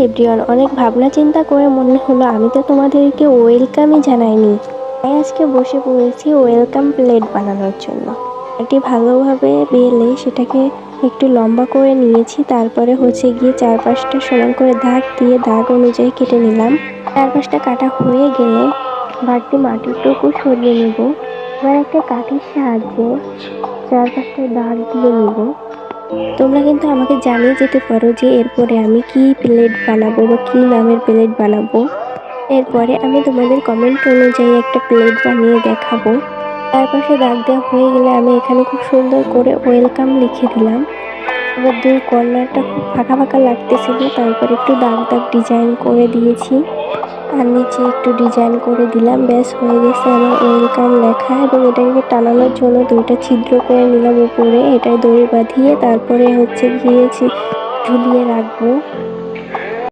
Everyone, অনেক ভাবনা চিন্তা করে মনে হলো আমি তো তোমাদেরকে ওয়েলকামই জানাইনি। তাই আজকে বসে পড়েছি ওয়েলকাম প্লেট বানানোর জন্য। এটি ভালোভাবে বেলে সেটাকে একটু লম্বা করে নিয়েছি, তারপরে হচ্ছে গিয়ে চারপাশটা সমান করে দাগ দিয়ে দাগ অনুযায়ী কেটে নিলাম। চারপাশটা কাটা হয়ে গেলে বাড়তি মাটিটুকু সরিয়ে নেব। এবার একটা কাঠির সাহায্যে চারপাশটায় দাগ দিয়ে নিব। তোমরা কিন্তু আমাকে জানিয়ে যেতে পারো যে এরপরে আমি কি প্লেট বানাবো বা কি নামের প্লেট বানাবো। এরপরে আমি তোমাদের কমেন্ট অনুযায়ী একটা প্লেট বানিয়ে দেখাবো। চারপাশে দাগ দেওয়া হয়ে গেলে আমি এখানে খুব সুন্দর করে ওয়েলকাম লিখে দিলাম। এবার দুই কর্নারটা খুব ফাঁকা ফাঁকা লাগতেছিল, তারপর একটু দাগ দাগ ডিজাইন করে দিয়েছি আর নিচে একটু ডিজাইন করে দিলাম। ব্যাস হয়ে গেছে আমার ওয়েলকাম লেখা। এবং এটাকে টানানোর জন্য দুইটা ছিদ্র করে নিলাম উপরে, এটাই দড়ি বাঁধিয়ে তারপরে হচ্ছে গিয়েছি ঝুলিয়ে রাখবো।